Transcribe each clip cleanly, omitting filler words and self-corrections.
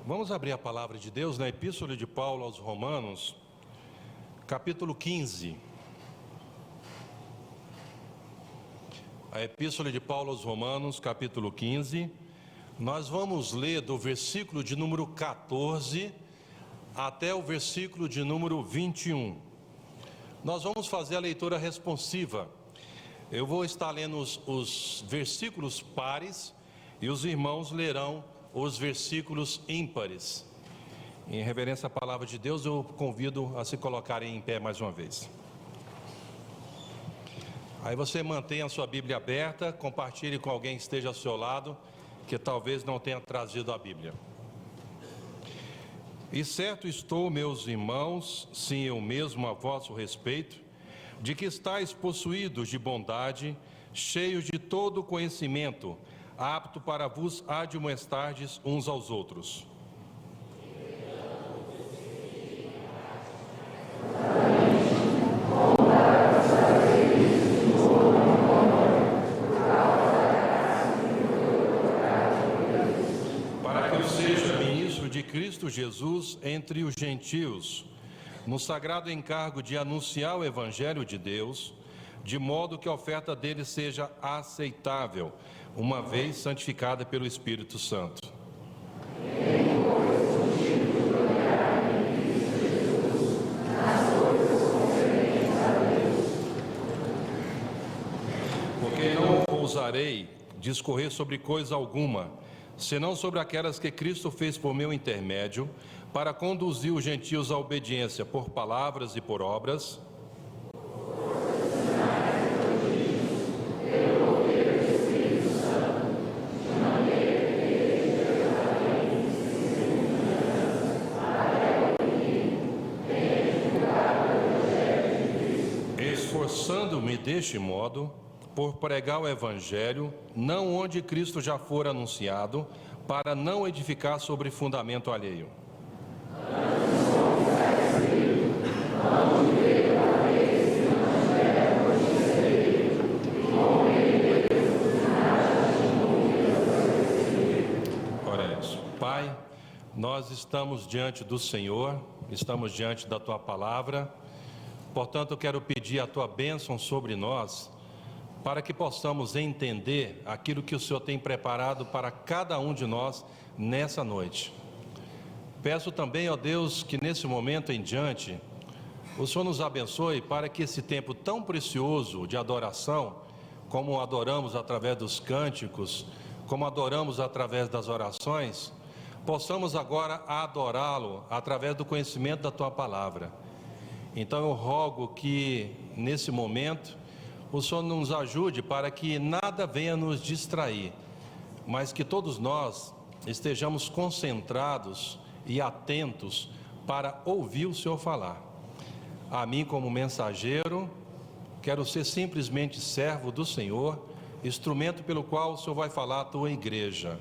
Vamos abrir a palavra de Deus na Epístola de Paulo aos Romanos, capítulo 15. A Epístola de Paulo aos Romanos, capítulo 15. Nós vamos ler do versículo de número 14 até o versículo de número 21. Nós vamos fazer a leitura responsiva. Eu vou estar lendo os versículos pares e os irmãos lerão os versículos ímpares. Em reverência à palavra de Deus, eu convido a se colocarem em pé mais uma vez. Aí você mantenha a sua Bíblia aberta, compartilhe com alguém que esteja ao seu lado, que talvez não tenha trazido a Bíblia. E certo estou, meus irmãos, sim, eu mesmo a vosso respeito, de que estáis possuídos de bondade, cheios de todo conhecimento, apto para vos admoestardes uns aos outros. Para que eu seja ministro de Cristo Jesus entre os gentios, no sagrado encargo de anunciar o Evangelho de Deus, de modo que a oferta dele seja aceitável, uma vez santificada pelo Espírito Santo. Porque não ousarei discorrer sobre coisa alguma, senão sobre aquelas que Cristo fez por meu intermédio, para conduzir os gentios à obediência por palavras e por obras, esforçando-me deste modo por pregar o Evangelho, não onde Cristo já for anunciado, para não edificar sobre fundamento alheio. Ora isso. Pai, nós estamos diante do Senhor, estamos diante da Tua Palavra. Portanto, eu quero pedir a Tua bênção sobre nós, para que possamos entender aquilo que o Senhor tem preparado para cada um de nós nessa noite. Peço também, ó Deus, que nesse momento em diante, o Senhor nos abençoe para que esse tempo tão precioso de adoração, como adoramos através dos cânticos, como adoramos através das orações, possamos agora adorá-lo através do conhecimento da Tua Palavra. Então eu rogo que nesse momento o Senhor nos ajude para que nada venha nos distrair, mas que todos nós estejamos concentrados e atentos para ouvir o Senhor falar. A mim, como mensageiro, quero ser simplesmente servo do Senhor, instrumento pelo qual o Senhor vai falar à Tua igreja.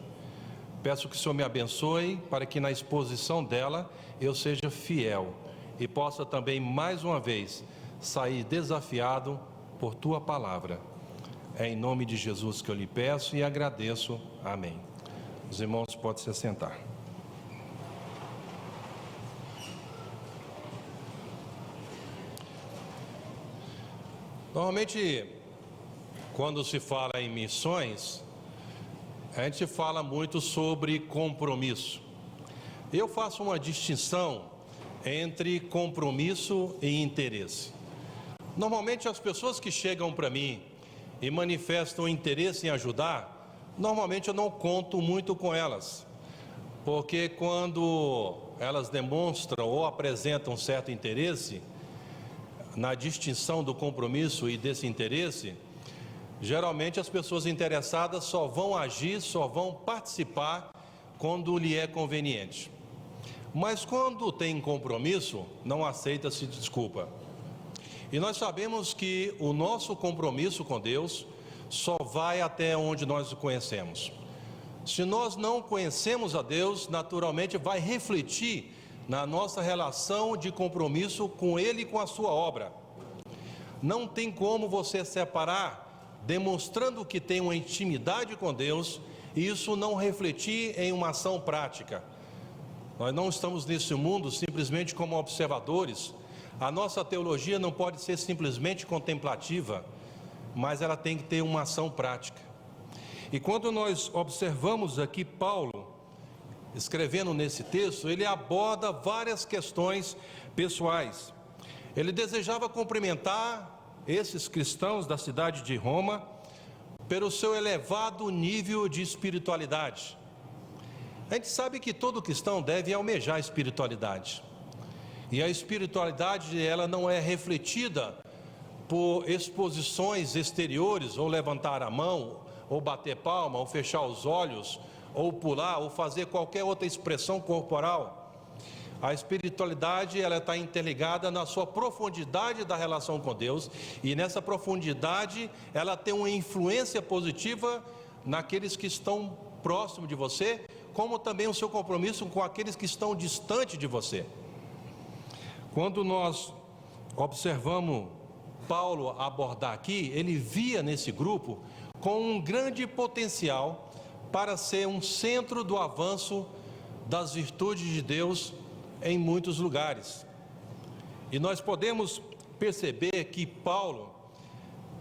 Peço que o Senhor me abençoe para que na exposição dela eu seja fiel e possa também, mais uma vez, sair desafiado por Tua Palavra. É em nome de Jesus que eu lhe peço e agradeço. Amém. Os irmãos podem se assentar. Normalmente, quando se fala em missões, a gente fala muito sobre compromisso. Eu faço uma distinção entre compromisso e interesse. Normalmente as pessoas que chegam para mim e manifestam interesse em ajudar, normalmente eu não conto muito com elas, porque quando elas demonstram ou apresentam certo interesse, na distinção do compromisso e desse interesse, geralmente as pessoas interessadas só vão agir, só vão participar quando lhe é conveniente. Mas quando tem compromisso, não aceita-se desculpa. E nós sabemos que o nosso compromisso com Deus só vai até onde nós o conhecemos. Se nós não conhecemos a Deus, naturalmente vai refletir na nossa relação de compromisso com Ele e com a sua obra. Não tem como você separar, demonstrando que tem uma intimidade com Deus, e isso não refletir em uma ação prática. Nós não estamos nesse mundo simplesmente como observadores. A nossa teologia não pode ser simplesmente contemplativa, mas ela tem que ter uma ação prática. E quando nós observamos aqui Paulo, escrevendo nesse texto, ele aborda várias questões pessoais. Ele desejava cumprimentar esses cristãos da cidade de Roma pelo seu elevado nível de espiritualidade. A gente sabe que todo cristão deve almejar a espiritualidade. E a espiritualidade, ela não é refletida por exposições exteriores, ou levantar a mão, ou bater palma, ou fechar os olhos, ou pular, ou fazer qualquer outra expressão corporal. A espiritualidade, ela está interligada na sua profundidade da relação com Deus, e nessa profundidade ela tem uma influência positiva naqueles que estão próximos de você, como também o seu compromisso com aqueles que estão distante de você. Quando nós observamos Paulo abordar aqui, ele via nesse grupo com um grande potencial para ser um centro do avanço das virtudes de Deus em muitos lugares. E nós podemos perceber que Paulo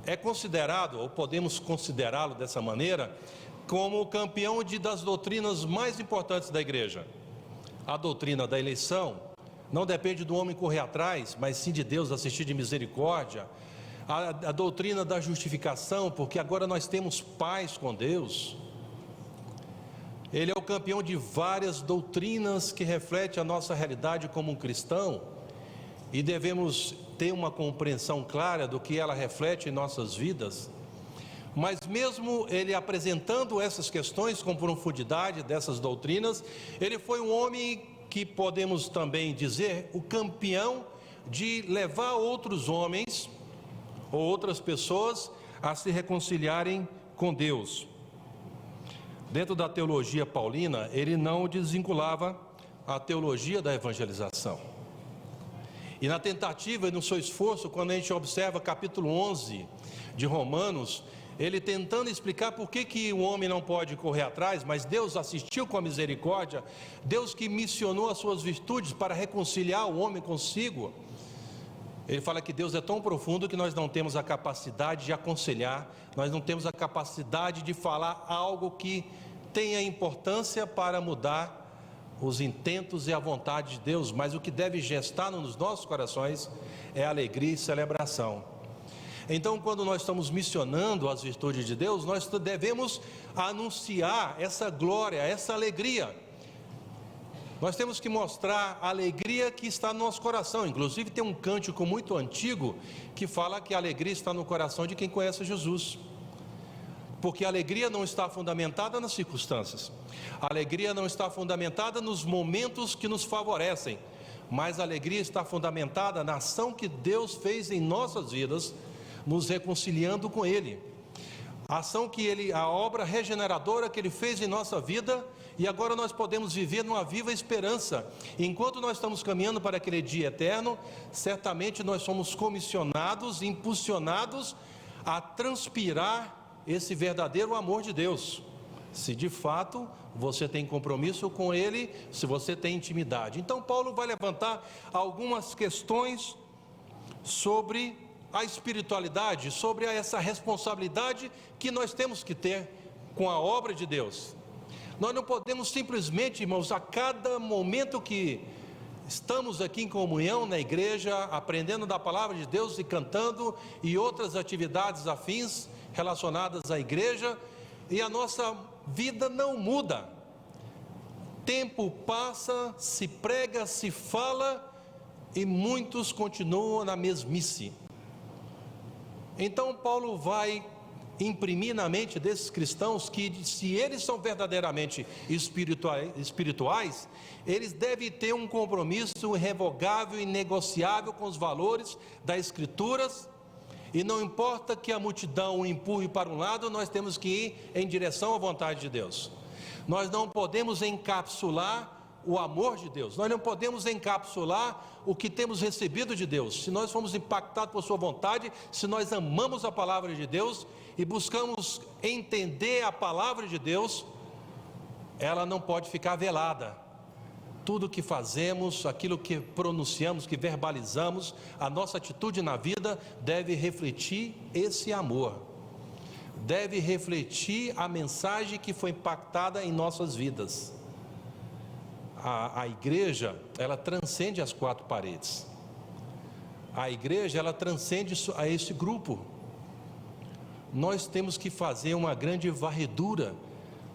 é considerado, ou podemos considerá-lo dessa maneira, como o campeão das doutrinas mais importantes da igreja. A doutrina da eleição não depende do homem correr atrás, mas sim de Deus assistir de misericórdia. A doutrina da justificação, porque agora nós temos paz com Deus. Ele é o campeão de várias doutrinas que refletem a nossa realidade como um cristão, e devemos ter uma compreensão clara do que ela reflete em nossas vidas. Mas mesmo ele apresentando essas questões com profundidade dessas doutrinas, ele foi um homem que podemos também dizer o campeão de levar outros homens ou outras pessoas a se reconciliarem com Deus. Dentro da teologia paulina, ele não desvinculava a teologia da evangelização. E na tentativa e no seu esforço, quando a gente observa capítulo 11 de Romanos, ele tentando explicar por que o homem não pode correr atrás, mas Deus assistiu com a misericórdia, Deus que missionou as suas virtudes para reconciliar o homem consigo. Ele fala que Deus é tão profundo que nós não temos a capacidade de aconselhar, nós não temos a capacidade de falar algo que tenha importância para mudar os intentos e a vontade de Deus, mas o que deve gestar nos nossos corações é alegria e celebração. Então, quando nós estamos missionando as virtudes de Deus, nós devemos anunciar essa glória, essa alegria. Nós temos que mostrar a alegria que está no nosso coração. Inclusive tem um cântico muito antigo que fala que a alegria está no coração de quem conhece Jesus. Porque a alegria não está fundamentada nas circunstâncias. A alegria não está fundamentada nos momentos que nos favorecem. Mas a alegria está fundamentada na ação que Deus fez em nossas vidas, nos reconciliando com Ele. A ação a obra regeneradora que Ele fez em nossa vida, e agora nós podemos viver numa viva esperança. Enquanto nós estamos caminhando para aquele dia eterno, certamente nós somos comissionados, impulsionados a transpirar esse verdadeiro amor de Deus. Se de fato você tem compromisso com Ele, se você tem intimidade. Então Paulo vai levantar algumas questões sobre a espiritualidade, sobre essa responsabilidade que nós temos que ter com a obra de Deus. Nós não podemos simplesmente, irmãos, a cada momento que estamos aqui em comunhão na igreja, aprendendo da palavra de Deus e cantando, e outras atividades afins relacionadas à igreja, e a nossa vida não muda. Tempo passa, se prega, se fala, e muitos continuam na mesmice. Então Paulo vai imprimir na mente desses cristãos que, se eles são verdadeiramente espirituais, eles devem ter um compromisso irrevogável e inegociável com os valores das Escrituras, e não importa que a multidão o empurre para um lado, nós temos que ir em direção à vontade de Deus. Nós não podemos encapsular o amor de Deus, nós não podemos encapsular o que temos recebido de Deus. Se nós fomos impactados por sua vontade, se nós amamos a palavra de Deus e buscamos entender a palavra de Deus, ela não pode ficar velada. tudo que fazemos, aquilo que pronunciamos, que verbalizamos, a nossa atitude na vida deve refletir esse amor, deve refletir a mensagem que foi impactada em nossas vidas. A igreja, ela transcende as quatro paredes. A igreja, ela transcende a esse grupo. Nós temos que fazer uma grande varredura.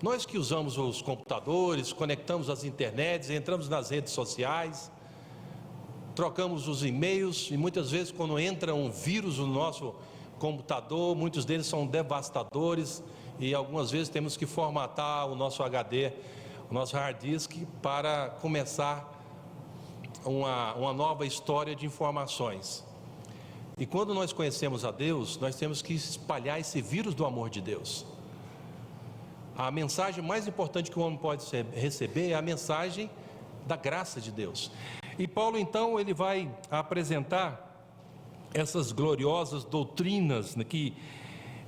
Nós que usamos os computadores, conectamos as internets, entramos nas redes sociais, trocamos os e-mails, e muitas vezes quando entra um vírus no nosso computador, muitos deles são devastadores, e algumas vezes temos que formatar o nosso HD, o nosso hard disk, para começar uma nova história de informações. E quando nós conhecemos a Deus, nós temos que espalhar esse vírus do amor de Deus. A mensagem mais importante que o homem pode receber é a mensagem da graça de Deus. E Paulo, então, ele vai apresentar essas gloriosas doutrinas, que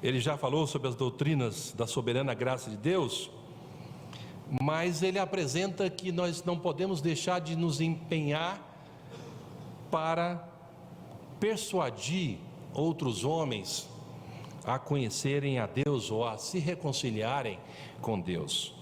ele já falou sobre as doutrinas da soberana graça de Deus, mas ele apresenta que nós não podemos deixar de nos empenhar para persuadir outros homens a conhecerem a Deus ou a se reconciliarem com Deus.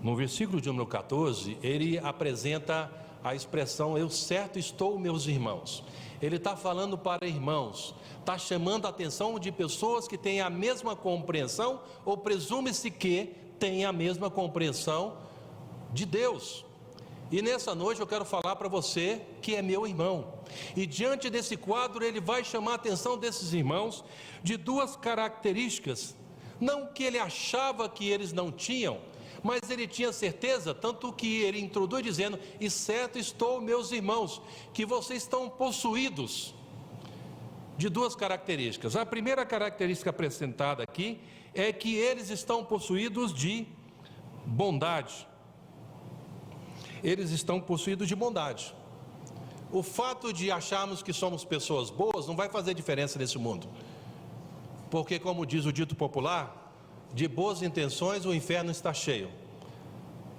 No versículo de número 14, ele apresenta a expressão: eu certo estou, meus irmãos. Ele está falando para irmãos, está chamando a atenção de pessoas que têm a mesma compreensão, ou presume-se que têm a mesma compreensão de Deus. E nessa noite eu quero falar para você que é meu irmão. E diante desse quadro ele vai chamar a atenção desses irmãos de duas características, não que ele achava que eles não tinham, mas ele tinha certeza, tanto que ele introduz dizendo: e certo estou, meus irmãos, que vocês estão possuídos de duas características. A primeira característica apresentada aqui é que eles estão possuídos de bondade. Eles estão possuídos de bondade. O fato de acharmos que somos pessoas boas não vai fazer diferença nesse mundo, porque, como diz o dito popular, de boas intenções o inferno está cheio.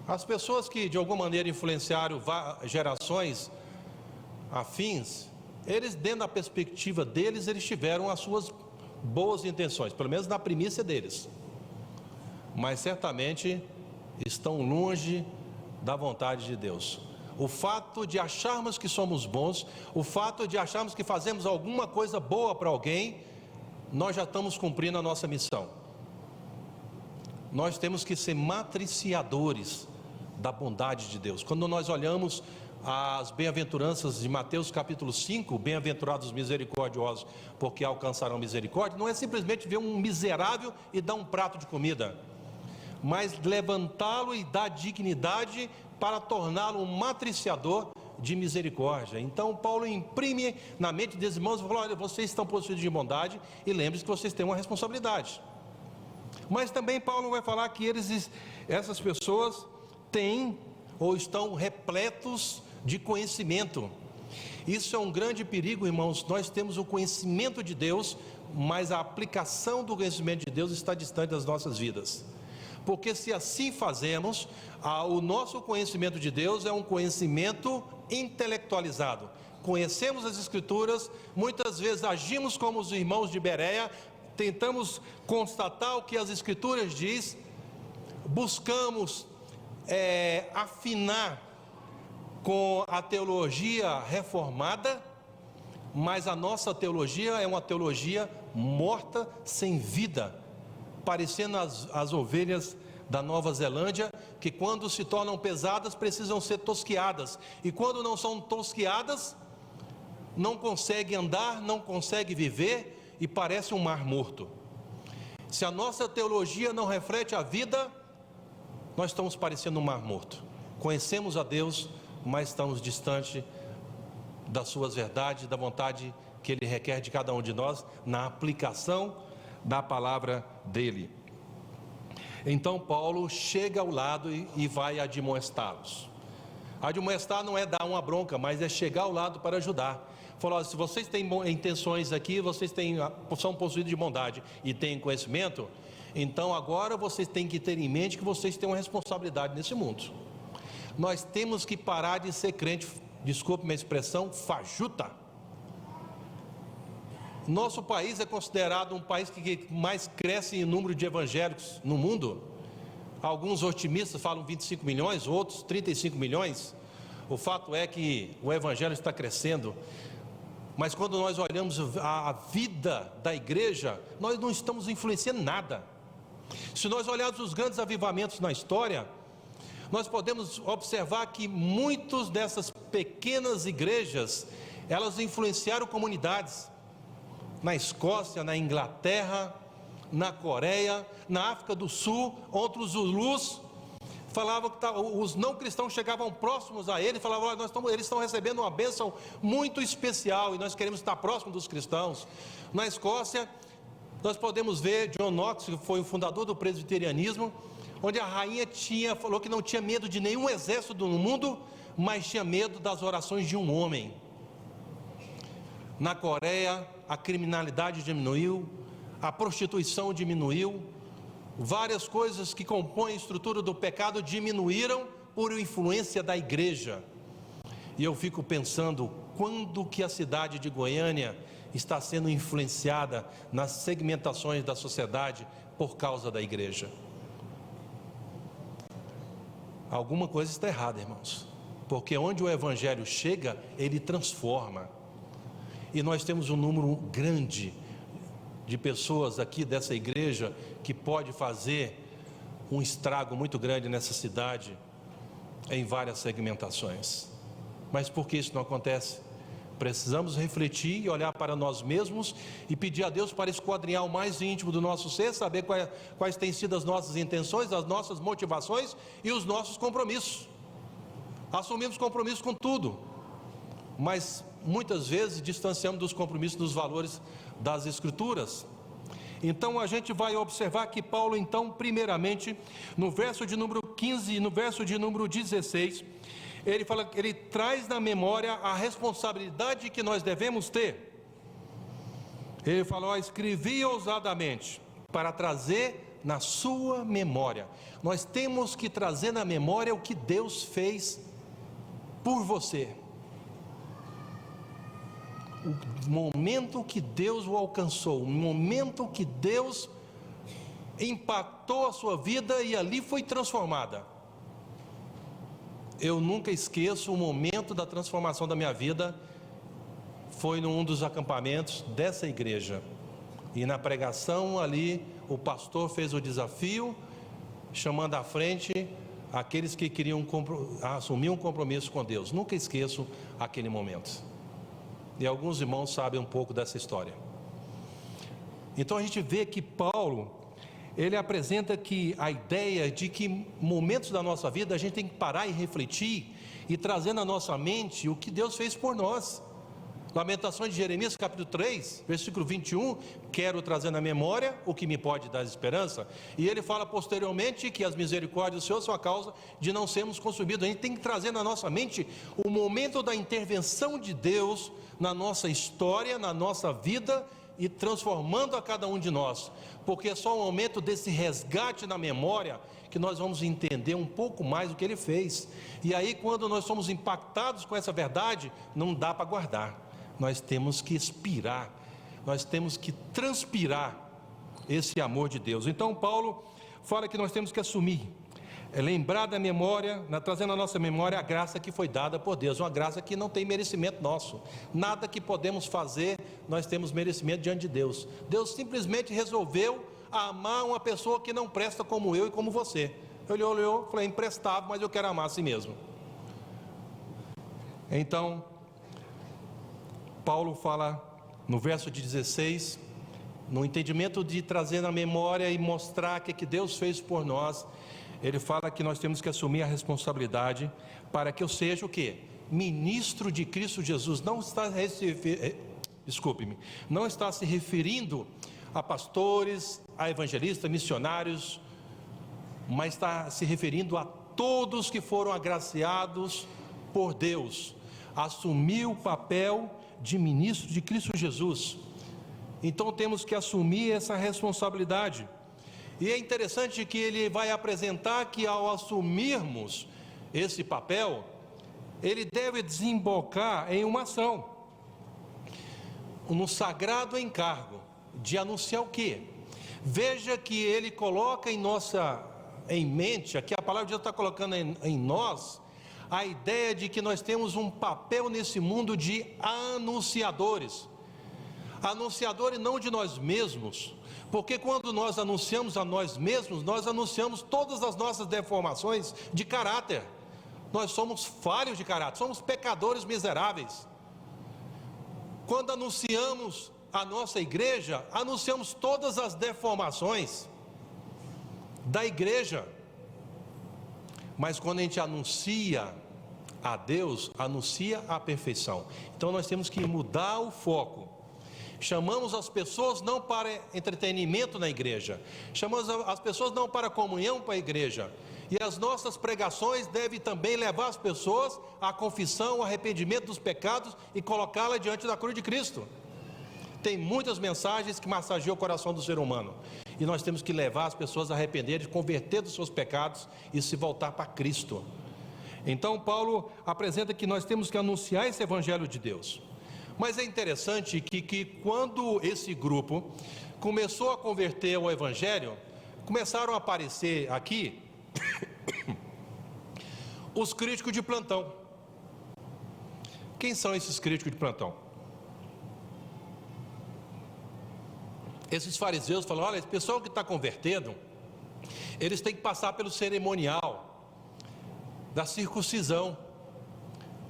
As pessoas que de alguma maneira influenciaram gerações afins, eles, dentro da perspectiva deles, eles tiveram as suas boas intenções, pelo menos na primícia deles, mas certamente estão longe da vontade de Deus. O fato de acharmos que somos bons, o fato de acharmos que fazemos alguma coisa boa para alguém, nós já estamos cumprindo a nossa missão. Nós temos que ser matriciadores da bondade de Deus. Quando nós olhamos as bem-aventuranças de Mateus capítulo 5, bem-aventurados os misericordiosos, porque alcançarão misericórdia, não é simplesmente ver um miserável e dar um prato de comida, mas levantá-lo e dar dignidade para torná-lo um matriciador de misericórdia. Então Paulo imprime na mente dos irmãos e fala: olha, vocês estão possuídos de bondade, e lembre-se que vocês têm uma responsabilidade. Mas também Paulo vai falar que essas pessoas têm ou estão repletos de conhecimento. Isso é um grande perigo, irmãos. Nós temos o conhecimento de Deus, mas a aplicação do conhecimento de Deus está distante das nossas vidas. Porque se assim fazemos, o nosso conhecimento de Deus é um conhecimento intelectualizado. Conhecemos as Escrituras, muitas vezes agimos como os irmãos de Bereia, tentamos constatar o que as Escrituras diz, buscamos afinar com a teologia reformada, mas a nossa teologia é uma teologia morta, sem vida, parecendo as ovelhas da Nova Zelândia, que quando se tornam pesadas precisam ser tosquiadas, e quando não são tosquiadas não consegue andar, não consegue viver, e parece um mar morto. Se a nossa teologia não reflete a vida, nós estamos parecendo um mar morto. Conhecemos a Deus, mas estamos distante das suas verdades, da vontade que Ele requer de cada um de nós, na aplicação da palavra dEle. Então Paulo chega ao lado e vai admoestá-los. Admoestar não é dar uma bronca, mas é chegar ao lado para ajudar. Falou: se vocês têm intenções aqui, vocês são possuídos de bondade e têm conhecimento, então agora vocês têm que ter em mente que vocês têm uma responsabilidade nesse mundo. nós temos que parar de ser crente, desculpe minha expressão, fajuta. Nosso país é considerado um país que mais cresce em número de evangélicos no mundo. Alguns otimistas falam 25 milhões, outros 35 milhões. O fato é que o evangelho está crescendo. Mas quando nós olhamos a vida da igreja, nós não estamos influenciando nada. Se nós olharmos os grandes avivamentos na história, nós podemos observar que muitas dessas pequenas igrejas, elas influenciaram comunidades. Na Escócia, na Inglaterra, na Coreia, na África do Sul, outros Zulus falavam que os não cristãos chegavam próximos a ele, falavam: olha, eles estão recebendo uma bênção muito especial e nós queremos estar próximos dos cristãos. Na Escócia, nós podemos ver John Knox, que foi o fundador do presbiterianismo, onde a rainha falou que não tinha medo de nenhum exército no mundo, mas tinha medo das orações de um homem. Na Coreia, a criminalidade diminuiu, a prostituição diminuiu, várias coisas que compõem a estrutura do pecado diminuíram por influência da igreja. E eu fico pensando, quando que a cidade de Goiânia está sendo influenciada nas segmentações da sociedade por causa da igreja? Alguma coisa está errada, irmãos, porque onde o evangelho chega, ele transforma. E nós temos um número grande de pessoas aqui dessa igreja que pode fazer um estrago muito grande nessa cidade, em várias segmentações. Mas por que isso não acontece? Precisamos refletir e olhar para nós mesmos e pedir a Deus para esquadrinhar o mais íntimo do nosso ser, saber quais têm sido as nossas intenções, as nossas motivações e os nossos compromissos. Assumimos compromisso com tudo, mas muitas vezes distanciamos dos compromissos, dos valores das Escrituras. Então a gente vai observar que Paulo, então, primeiramente, no verso de número 15 e no verso de número 16, ele fala que ele traz na memória a responsabilidade que nós devemos ter. Ele falou: escrevi ousadamente para trazer na sua memória. Nós temos que trazer na memória o que Deus fez por você, o momento que Deus o alcançou, o momento que Deus impactou a sua vida e ali foi transformada. Eu nunca esqueço o momento da transformação da minha vida. Foi num dos acampamentos dessa igreja, e na pregação ali o pastor fez o desafio, chamando à frente aqueles que queriam assumir um compromisso com Deus. Nunca esqueço aquele momento. E alguns irmãos sabem um pouco dessa história. Então a gente vê que Paulo, ele apresenta que a ideia de que momentos da nossa vida a gente tem que parar e refletir e trazer na nossa mente o que Deus fez por nós. Lamentações de Jeremias capítulo 3, versículo 21, quero trazer na memória o que me pode dar esperança. E ele fala posteriormente que as misericórdias do Senhor são a causa de não sermos consumidos. A gente tem que trazer na nossa mente o momento da intervenção de Deus na nossa história, na nossa vida, e transformando a cada um de nós, porque é só o momento desse resgate na memória que nós vamos entender um pouco mais o que ele fez. E aí, quando nós somos impactados com essa verdade, não dá para guardar. Nós temos que expirar, nós temos que transpirar esse amor de Deus. Então Paulo fala que nós temos que assumir, lembrar da memória, trazendo à nossa memória a graça que foi dada por Deus, uma graça que não tem merecimento nosso. Nada que podemos fazer nós temos merecimento diante de Deus. Deus simplesmente resolveu amar uma pessoa que não presta como eu e como você. Ele olhou, falou: é imprestável, mas eu quero amar a si mesmo. Então Paulo fala no verso de 16, no entendimento de trazer na memória e mostrar o que Deus fez por nós. Ele fala que nós temos que assumir a responsabilidade para que eu seja o quê? Ministro de Cristo Jesus. Não está se referindo a pastores, a evangelistas, missionários, mas está se referindo a todos que foram agraciados por Deus. Assumir o papel de ministro de Cristo Jesus. Então temos que assumir essa responsabilidade. E é interessante que ele vai apresentar que ao assumirmos esse papel, ele deve desembocar em uma ação, no sagrado encargo de anunciar o quê? Veja que ele coloca em mente, aqui a palavra de Deus está colocando em nós, a ideia de que nós temos um papel nesse mundo de anunciadores. Anunciadores não de nós mesmos, porque quando nós anunciamos a nós mesmos, nós anunciamos todas as nossas deformações de caráter. Nós somos falhos de caráter, somos pecadores miseráveis. Quando anunciamos a nossa igreja, anunciamos todas as deformações da igreja. Mas quando a gente anuncia a Deus, anuncia a perfeição. Então nós temos que mudar o foco. Chamamos as pessoas não para entretenimento na igreja, chamamos as pessoas não para comunhão para a igreja, e as nossas pregações devem também levar as pessoas à confissão, ao arrependimento dos pecados e colocá-la diante da cruz de Cristo. Tem muitas mensagens que massageiam o coração do ser humano, e nós temos que levar as pessoas a arrependerem, converter dos seus pecados e se voltar para Cristo. Então Paulo apresenta que nós temos que anunciar esse evangelho de Deus. Mas é interessante que quando esse grupo começou a converter ao evangelho, começaram a aparecer aqui os críticos de plantão. Quem são esses críticos de plantão? Esses fariseus falam: olha, esse pessoal que está convertendo, eles têm que passar pelo cerimonial da circuncisão.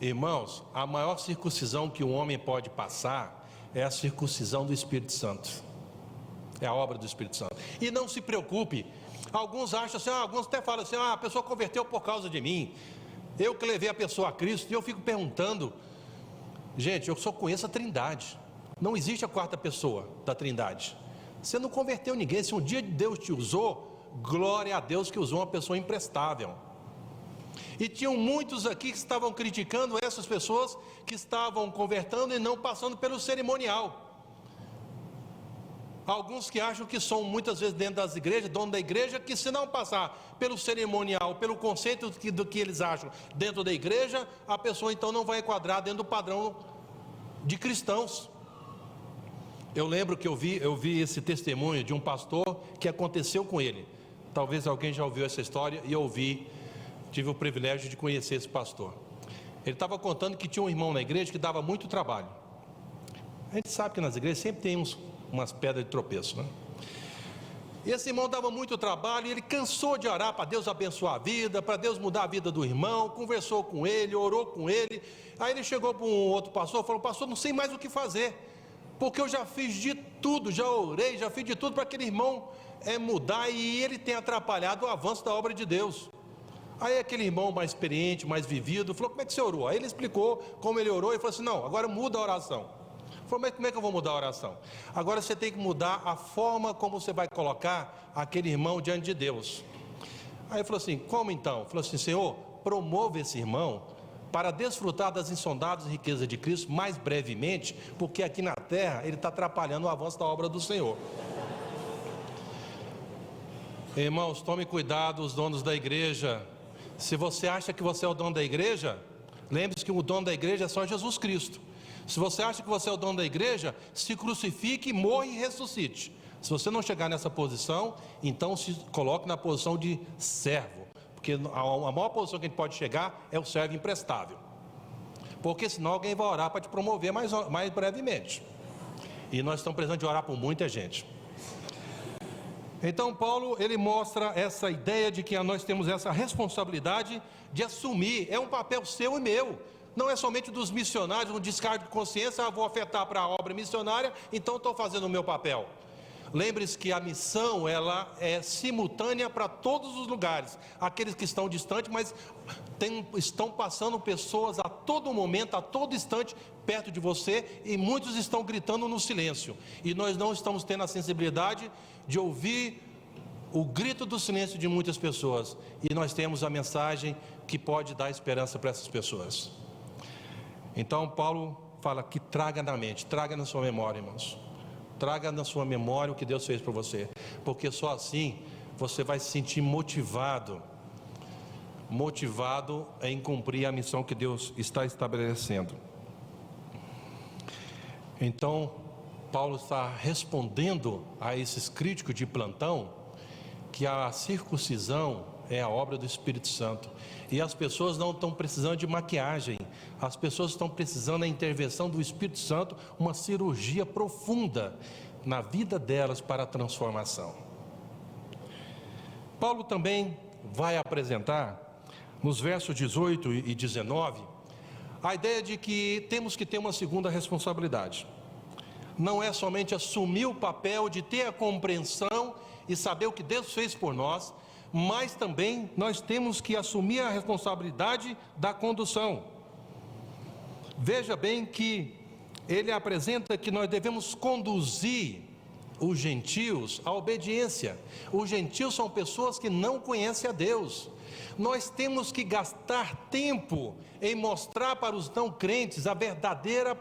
Irmãos, a maior circuncisão que um homem pode passar é a circuncisão do Espírito Santo. É a obra do Espírito Santo. E não se preocupe, alguns acham assim, alguns até falam assim: a pessoa converteu por causa de mim, eu que levei a pessoa a Cristo. E eu fico perguntando, gente, eu só conheço a Trindade, não existe a quarta pessoa da Trindade. Você não converteu ninguém. Se um dia Deus te usou, glória a Deus que usou uma pessoa imprestável. E tinham muitos aqui que estavam criticando essas pessoas que estavam convertendo e não passando pelo cerimonial. Alguns que acham que são muitas vezes dentro das igrejas, dono da igreja, que se não passar pelo cerimonial, pelo conceito do que eles acham dentro da igreja, a pessoa então não vai enquadrar dentro do padrão de cristãos. Eu lembro que eu vi esse testemunho de um pastor que aconteceu com ele. Talvez alguém já ouviu essa história, e eu tive o privilégio de conhecer esse pastor. Ele estava contando que tinha um irmão na igreja que dava muito trabalho. A gente sabe que nas igrejas sempre tem umas pedras de tropeço, né? E esse irmão dava muito trabalho, e ele cansou de orar para Deus abençoar a vida, para Deus mudar a vida do irmão. Conversou com ele, orou com ele. Aí ele chegou para um outro pastor e falou: pastor, não sei mais o que fazer, porque eu já fiz de tudo, já orei, já fiz de tudo para aquele irmão mudar, e ele tem atrapalhado o avanço da obra de Deus. Aí aquele irmão mais experiente, mais vivido, falou: como é que você orou? Aí ele explicou como ele orou e falou assim: não, agora muda a oração. Ele falou: mas como é que eu vou mudar a oração? Agora você tem que mudar a forma como você vai colocar aquele irmão diante de Deus. Aí ele falou assim: como então? Ele falou assim: Senhor, promova esse irmão para desfrutar das insondáveis riquezas de Cristo mais brevemente, porque aqui na terra ele está atrapalhando o avanço da obra do Senhor. Irmãos, tome cuidado, os donos da igreja. Se você acha que você é o dono da igreja, lembre-se que o dono da igreja é só Jesus Cristo. Se você acha que você é o dono da igreja, se crucifique, morra e ressuscite. Se você não chegar nessa posição, então se coloque na posição de servo, porque a maior posição que a gente pode chegar é o servo imprestável, porque senão alguém vai orar para te promover mais brevemente, e nós estamos precisando de orar por muita gente. Então Paulo, ele mostra essa ideia de que nós temos essa responsabilidade de assumir, é um papel seu e meu, não é somente dos missionários, um descargo de consciência: vou afetar para a obra missionária, então estou fazendo o meu papel. Lembre-se que a missão, ela é simultânea para todos os lugares, aqueles que estão distantes, mas estão passando pessoas a todo momento, a todo instante, perto de você, e muitos estão gritando no silêncio, e nós não estamos tendo a sensibilidade de ouvir o grito do silêncio de muitas pessoas, e nós temos a mensagem que pode dar esperança para essas pessoas. Então Paulo fala que traga na mente, traga na sua memória, irmãos, traga na sua memória o que Deus fez por você, porque só assim você vai se sentir motivado motivado em cumprir a missão que Deus está estabelecendo. Então, Paulo está respondendo a esses críticos de plantão que a circuncisão é a obra do Espírito Santo. E as pessoas não estão precisando de maquiagem, as pessoas estão precisando da intervenção do Espírito Santo, uma cirurgia profunda na vida delas para a transformação. Paulo também vai apresentar, nos versos 18 e 19, a ideia de que temos que ter uma segunda responsabilidade. Não é somente assumir o papel de ter a compreensão e saber o que Deus fez por nós, mas também nós temos que assumir a responsabilidade da condução. Veja bem que ele apresenta que nós devemos conduzir os gentios à obediência. Os gentios são pessoas que não conhecem a Deus. Nós temos que gastar tempo em mostrar para os não crentes a verdadeira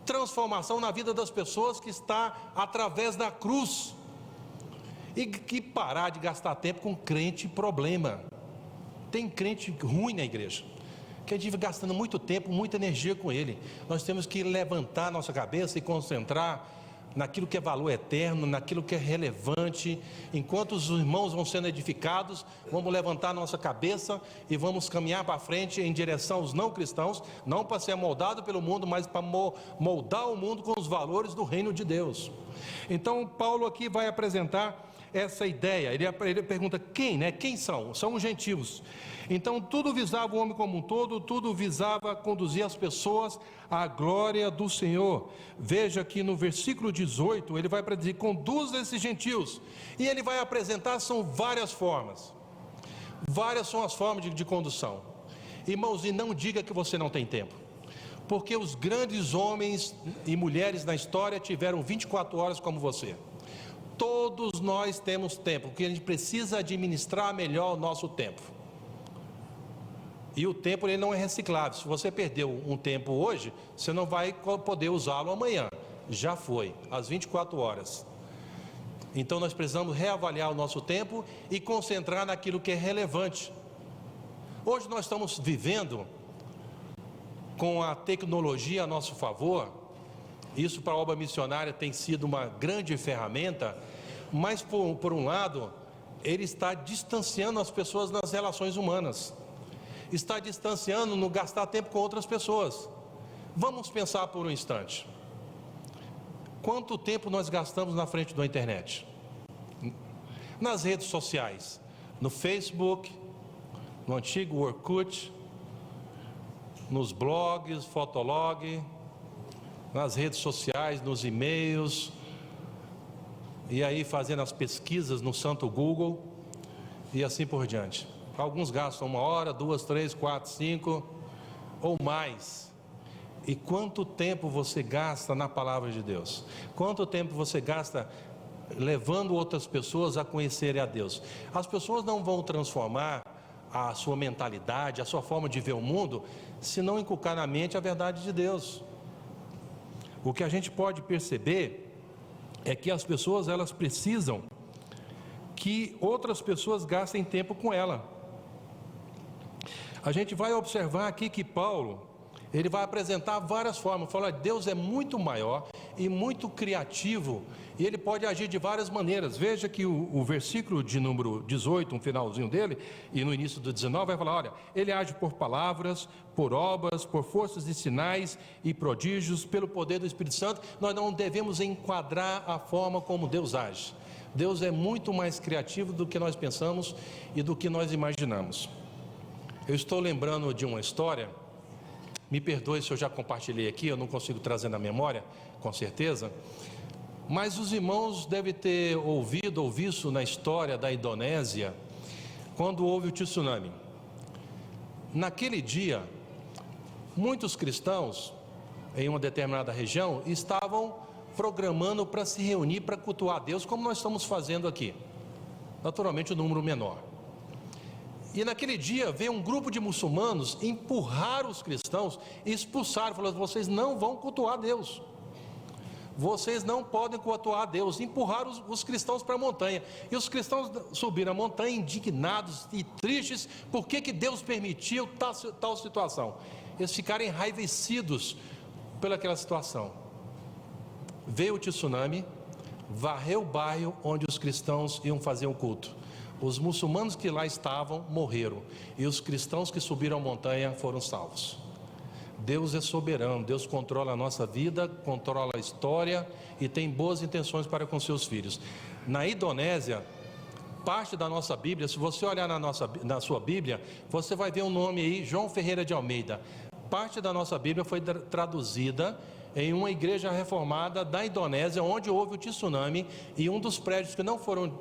transformação na vida das pessoas que está através da cruz. E que parar de gastar tempo com crente problema. Tem crente ruim na igreja, que a gente vive gastando muito tempo, muita energia com ele. Nós temos que levantar nossa cabeça e concentrar naquilo que é valor eterno, naquilo que é relevante. Enquanto os irmãos vão sendo edificados, vamos levantar nossa cabeça e vamos caminhar para frente em direção aos não cristãos, não para ser moldado pelo mundo, mas para moldar o mundo com os valores do reino de Deus. Então Paulo aqui vai apresentar essa ideia. Ele pergunta quem, né? Quem são? São os gentios. Então tudo visava o homem como um todo, tudo visava conduzir as pessoas à glória do Senhor. Veja que no versículo 18 ele vai dizer: conduza esses gentios, e ele vai apresentar, são várias formas. Várias são as formas de condução. Irmãos, e não diga que você não tem tempo, porque os grandes homens e mulheres na história tiveram 24 horas como você. Todos nós temos tempo, porque a gente precisa administrar melhor o nosso tempo. E o tempo ele não é reciclável. Se você perdeu um tempo hoje, você não vai poder usá-lo amanhã. Já foi, às 24 horas. Então nós precisamos reavaliar o nosso tempo e concentrar naquilo que é relevante. Hoje nós estamos vivendo com a tecnologia a nosso favor. Isso para a obra missionária tem sido uma grande ferramenta, mas por um lado, ele está distanciando as pessoas nas relações humanas, está distanciando no gastar tempo com outras pessoas. Vamos pensar por um instante, quanto tempo nós gastamos na frente da internet, nas redes sociais, no Facebook, no antigo Orkut, nos blogs, Fotolog, nas redes sociais, nos e-mails, e aí fazendo as pesquisas no santo Google, e assim por diante. Alguns gastam 1 hora, 2, 3, 4, 5 ou mais. E quanto tempo você gasta na palavra de Deus? Quanto tempo você gasta levando outras pessoas a conhecerem a Deus? As pessoas não vão transformar a sua mentalidade, a sua forma de ver o mundo, se não inculcar na mente a verdade de Deus. O que a gente pode perceber é que as pessoas, elas precisam que outras pessoas gastem tempo com ela. A gente vai observar aqui que Paulo, ele vai apresentar várias formas. Fala, Deus é muito maior e muito criativo, e ele pode agir de várias maneiras. Veja que o versículo de número 18, um finalzinho dele, e no início do 19, vai falar, olha, ele age por palavras, por obras, por forças de sinais e prodígios, pelo poder do Espírito Santo. Nós não devemos enquadrar a forma como Deus age. Deus é muito mais criativo do que nós pensamos e do que nós imaginamos. Eu estou lembrando de uma história, me perdoe se eu já compartilhei aqui, eu não consigo trazer na memória, com certeza, mas os irmãos devem ter ouvido ou visto na história da Indonésia, quando houve o tsunami. Naquele dia, muitos cristãos, em uma determinada região, estavam programando para se reunir para cultuar a Deus, como nós estamos fazendo aqui, naturalmente um número menor. E naquele dia veio um grupo de muçulmanos empurrar os cristãos e expulsar, falando, vocês não vão cultuar a Deus. vocês não podem cultuar a Deus. Empurraram os cristãos para a montanha, e os cristãos subiram a montanha indignados e tristes. Por que Deus permitiu tal situação? Eles ficaram enraivecidos pelaquela situação. Veio o tsunami, varreu o bairro onde os cristãos iam fazer um culto. Os muçulmanos que lá estavam morreram, e os cristãos que subiram a montanha foram salvos. Deus é soberano, Deus controla a nossa vida, controla a história e tem boas intenções para com seus filhos. Na Indonésia, parte da nossa Bíblia, se você olhar na sua Bíblia, você vai ver um nome aí, João Ferreira de Almeida. Parte da nossa Bíblia foi traduzida em uma igreja reformada da Indonésia, onde houve o tsunami, e um dos prédios que não foram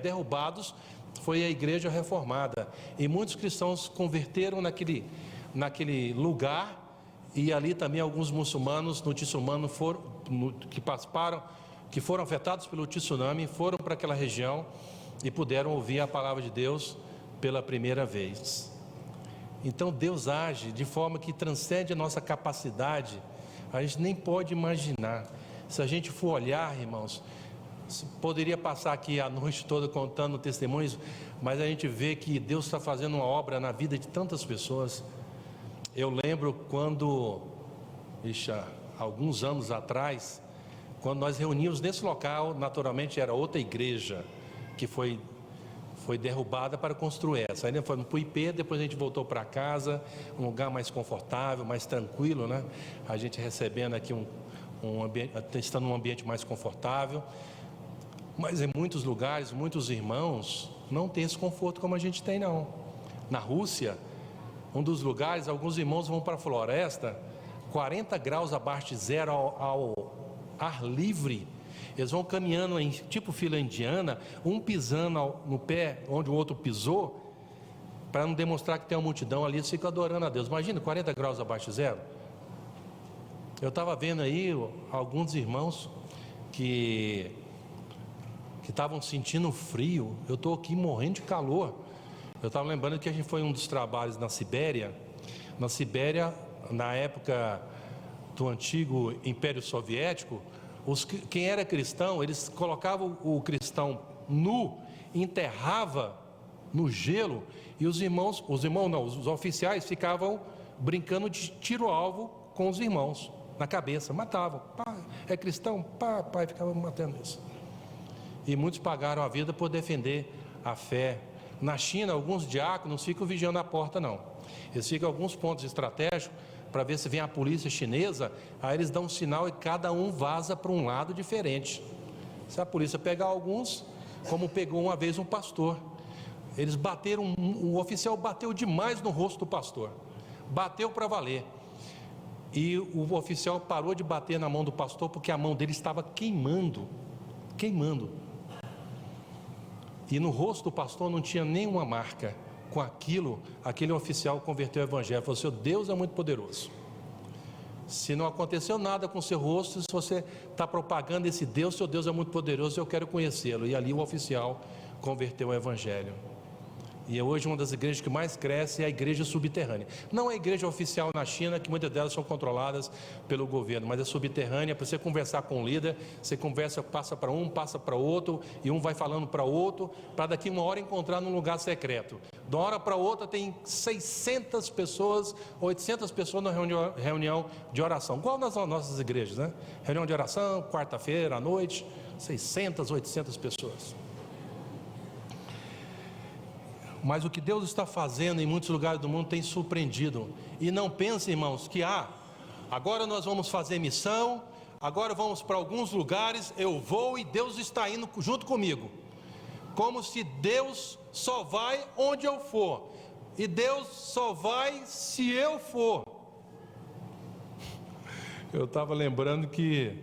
derrubados foi a igreja reformada, e muitos cristãos converteram naquele lugar, e ali também alguns muçulmanos no tsunami que foram afetados pelo tsunami, foram para aquela região e puderam ouvir a palavra de Deus pela primeira vez. Então Deus age de forma que transcende a nossa capacidade. A gente nem pode imaginar. Se a gente for olhar, irmãos, poderia passar aqui a noite toda contando testemunhos, mas a gente vê que Deus está fazendo uma obra na vida de tantas pessoas. Eu lembro quando, alguns anos atrás, quando nós reunimos nesse local, naturalmente era outra igreja que foi derrubada para construir essa. Aí foi para o IP, depois a gente voltou para casa, um lugar mais confortável, mais tranquilo, né? A gente recebendo aqui um ambiente, estando num ambiente mais confortável. Mas em muitos lugares, muitos irmãos não têm esse conforto como a gente tem, não. Na Rússia, um dos lugares, alguns irmãos vão para a floresta, 40 graus abaixo de zero ao ar livre. Eles vão caminhando em tipo fila indiana, um pisando no pé onde o outro pisou, para não demonstrar que tem uma multidão ali. Eles ficam adorando a Deus. Imagina, 40 graus abaixo de zero. Eu estava vendo aí alguns irmãos que estavam sentindo frio. Eu estou aqui morrendo de calor. Eu estava lembrando que a gente foi um dos trabalhos na Sibéria. Na Sibéria, na época do antigo Império Soviético, quem era cristão, eles colocavam o cristão nu, enterrava no gelo, e os oficiais ficavam brincando de tiro-alvo com os irmãos, na cabeça, matavam. Pá, é cristão? Pá, pai, ficavam matando isso. E muitos pagaram a vida por defender a fé. Na China, alguns diáconos ficam vigiando a porta, não. Eles ficam em alguns pontos estratégicos, para ver se vem a polícia chinesa, aí eles dão um sinal e cada um vaza para um lado diferente. Se a polícia pegar alguns, como pegou uma vez um pastor, eles bateram, o oficial bateu demais no rosto do pastor, bateu para valer, e o oficial parou de bater na mão do pastor, porque a mão dele estava queimando, e no rosto do pastor não tinha nenhuma marca. Com aquilo, aquele oficial converteu o evangelho. Falou: seu Deus é muito poderoso. Se não aconteceu nada com o seu rosto, se você está propagando esse Deus, seu Deus é muito poderoso, eu quero conhecê-lo. E ali o oficial converteu o evangelho. E hoje uma das igrejas que mais cresce é a igreja subterrânea. Não é a igreja oficial na China, que muitas delas são controladas pelo governo, mas é subterrânea. Para você conversar com o líder, você conversa, passa para um, passa para outro, e um vai falando para outro, para daqui uma hora encontrar num lugar secreto. De uma hora para outra tem 600 pessoas, 800 pessoas na reunião de oração, igual nas nossas igrejas, né? Reunião de oração, quarta-feira à noite, 600, 800 pessoas. Mas o que Deus está fazendo em muitos lugares do mundo tem surpreendido. E não pense, irmãos, que agora nós vamos fazer missão, agora vamos para alguns lugares, eu vou e Deus está indo junto comigo. Como se Deus só vai onde eu for, e Deus só vai se eu for. Eu estava lembrando que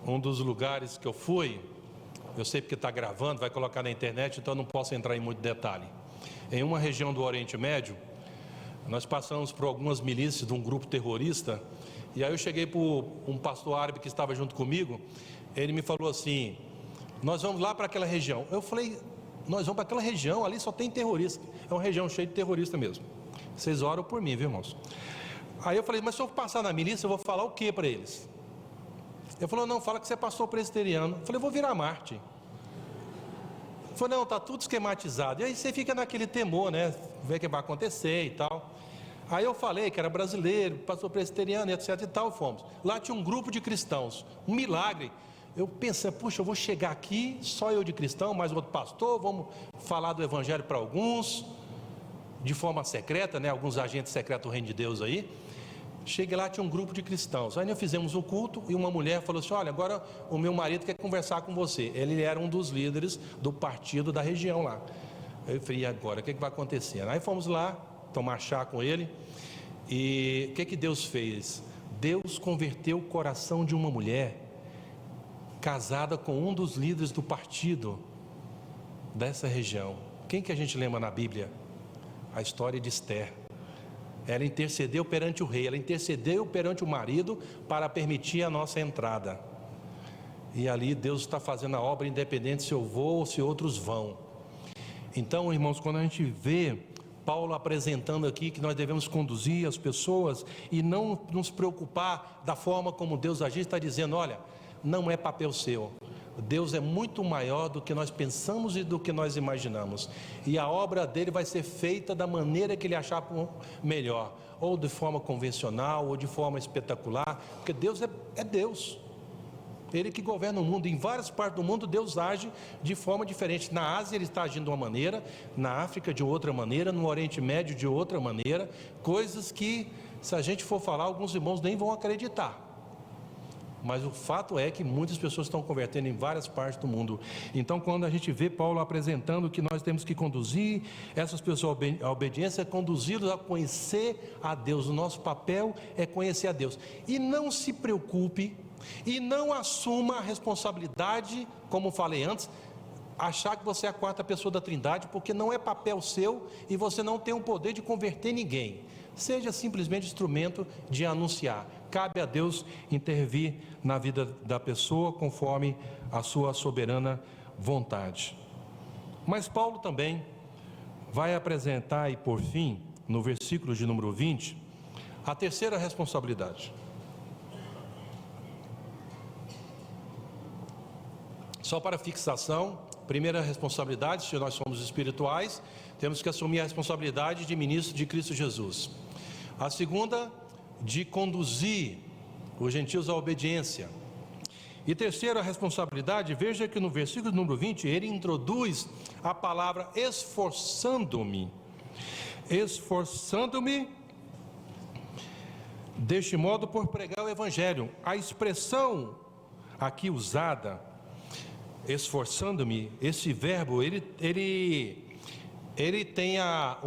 um dos lugares que eu fui, eu sei porque está gravando, vai colocar na internet, então eu não posso entrar em muito detalhe. Em uma região do Oriente Médio, nós passamos por algumas milícias de um grupo terrorista, e aí eu cheguei para um pastor árabe que estava junto comigo, ele me falou assim: nós vamos lá para aquela região. Eu falei: nós vamos para aquela região, ali só tem terrorista, é uma região cheia de terrorista mesmo. Vocês oram por mim, viu, irmãos? Aí eu falei, mas se eu passar na milícia, eu vou falar o que para eles? Ele falou, não, fala que você é pastor presbiteriano. Eu falei, eu vou virar Marte. Ele falou, não, está tudo esquematizado. E aí você fica naquele temor, né? Ver o que vai acontecer e tal. Aí eu falei que era brasileiro, pastor presbiteriano, etc e tal, fomos. Lá tinha um grupo de cristãos, um milagre. Eu pensei, puxa, eu vou chegar aqui, só eu de cristão, mais outro pastor, vamos falar do evangelho para alguns, de forma secreta, né? Alguns agentes secretos do reino de Deus aí. Cheguei lá, tinha um grupo de cristãos. Aí nós fizemos o culto e uma mulher falou assim, olha, agora o meu marido quer conversar com você. Ele era um dos líderes do partido da região lá. Eu falei, e agora, o que vai acontecer? Aí fomos lá tomar chá com ele. E o que Deus fez? Deus converteu o coração de uma mulher casada com um dos líderes do partido dessa região. Quem que a gente lembra na Bíblia? A história de Esther. Ela intercedeu perante o rei, ela intercedeu perante o marido para permitir a nossa entrada. E ali Deus está fazendo a obra independente se eu vou ou se outros vão. Então, irmãos, quando a gente vê Paulo apresentando aqui que nós devemos conduzir as pessoas e não nos preocupar da forma como Deus agir, está dizendo, olha, não é papel seu. Deus é muito maior do que nós pensamos e do que nós imaginamos. E a obra dele vai ser feita da maneira que ele achar melhor. Ou de forma convencional, ou de forma espetacular. Porque Deus é Deus. Ele que governa o mundo. Em várias partes do mundo Deus age de forma diferente. Na Ásia ele está agindo de uma maneira, na África de outra maneira, no Oriente Médio de outra maneira. Coisas que, se a gente for falar, alguns irmãos nem vão acreditar. Mas o fato é que muitas pessoas estão convertendo em várias partes do mundo. Então, quando a gente vê Paulo apresentando que nós temos que conduzir essas pessoas à obediência, é conduzi-los a conhecer a Deus. O nosso papel é conhecer a Deus. E não se preocupe e não assuma a responsabilidade, como falei antes, achar que você é a quarta pessoa da Trindade, porque não é papel seu e você não tem o poder de converter ninguém. Seja simplesmente instrumento de anunciar. Cabe a Deus intervir na vida da pessoa conforme a sua soberana vontade. Mas Paulo também vai apresentar, e por fim, no versículo de número 20, a terceira responsabilidade. Só para fixação, primeira responsabilidade, se nós somos espirituais, temos que assumir a responsabilidade de ministro de Cristo Jesus. A segunda, de conduzir os gentios à obediência. E terceira responsabilidade, veja que no versículo número 20, ele introduz a palavra esforçando-me. Esforçando-me, deste modo, por pregar o evangelho. A expressão aqui usada, esforçando-me, esse verbo, ele tem a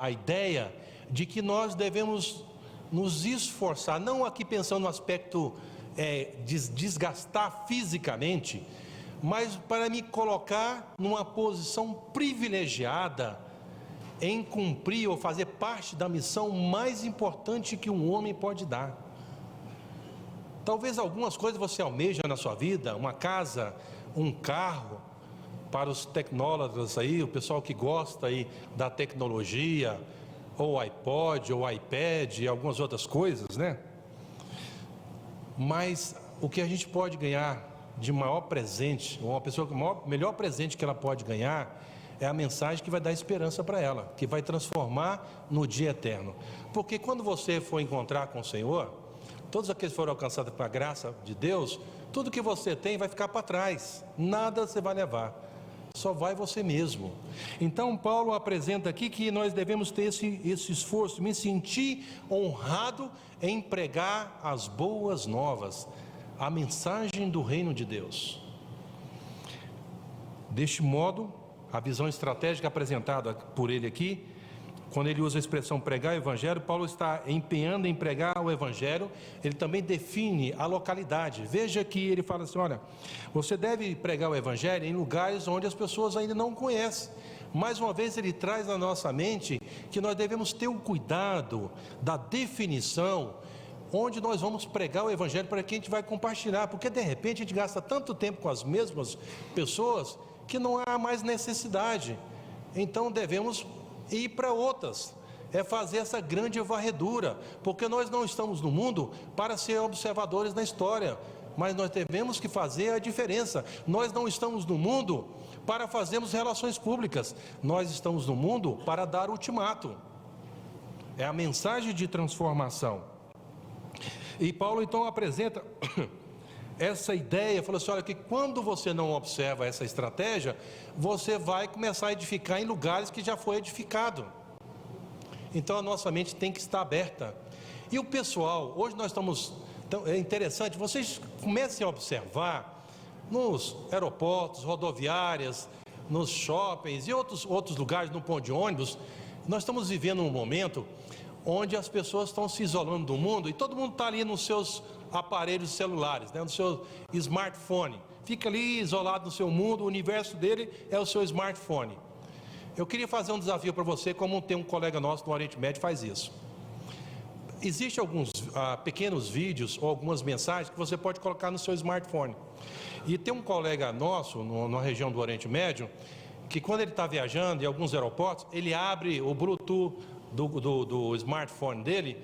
ideia de que nós devemos nos esforçar, não aqui pensando no aspecto desgastar fisicamente, mas para me colocar numa posição privilegiada em cumprir ou fazer parte da missão mais importante que um homem pode dar. Talvez algumas coisas você almeja na sua vida, uma casa, um carro, para os tecnólatras aí, o pessoal que gosta aí da tecnologia, ou iPod, ou iPad, e algumas outras coisas, né? Mas o que a gente pode ganhar de maior presente, uma pessoa, o melhor presente que ela pode ganhar, é a mensagem que vai dar esperança para ela, que vai transformar no dia eterno. Porque quando você for encontrar com o Senhor, todos aqueles que foram alcançados pela graça de Deus, tudo que você tem vai ficar para trás, nada você vai levar. Só vai você mesmo. Então Paulo apresenta aqui que nós devemos ter esse esforço, me sentir honrado em pregar as boas novas, a mensagem do reino de Deus. Deste modo, a visão estratégica apresentada por ele aqui, quando ele usa a expressão pregar o evangelho, Paulo está empenhando em pregar o evangelho, ele também define a localidade. Veja que ele fala assim, olha, você deve pregar o evangelho em lugares onde as pessoas ainda não conhecem. Mais uma vez ele traz na nossa mente que nós devemos ter o cuidado da definição, onde nós vamos pregar o evangelho para quem a gente vai compartilhar, porque de repente a gente gasta tanto tempo com as mesmas pessoas, que não há mais necessidade. Então devemos ir para outras é fazer essa grande varredura, porque nós não estamos no mundo para ser observadores na história, mas nós devemos que fazer a diferença. Nós não estamos no mundo para fazermos relações públicas, nós estamos no mundo para dar ultimato. É a mensagem de transformação. E Paulo então apresenta essa ideia, falou assim: olha, que quando você não observa essa estratégia, você vai começar a edificar em lugares que já foi edificado. Então a nossa mente tem que estar aberta. E o pessoal, hoje nós estamos, então, é interessante, vocês comecem a observar nos aeroportos, rodoviárias, nos shoppings e outros lugares, no ponto de ônibus. Nós estamos vivendo um momento onde as pessoas estão se isolando do mundo e todo mundo está ali nos seus aparelhos celulares, no seu smartphone. Fica ali isolado no seu mundo, o universo dele é o seu smartphone. Eu queria fazer um desafio para você, como tem um colega nosso no Oriente Médio faz isso. Existem alguns pequenos vídeos ou algumas mensagens que você pode colocar no seu smartphone. E tem um colega nosso, na região do Oriente Médio, que quando ele está viajando em alguns aeroportos, ele abre o Bluetooth do smartphone dele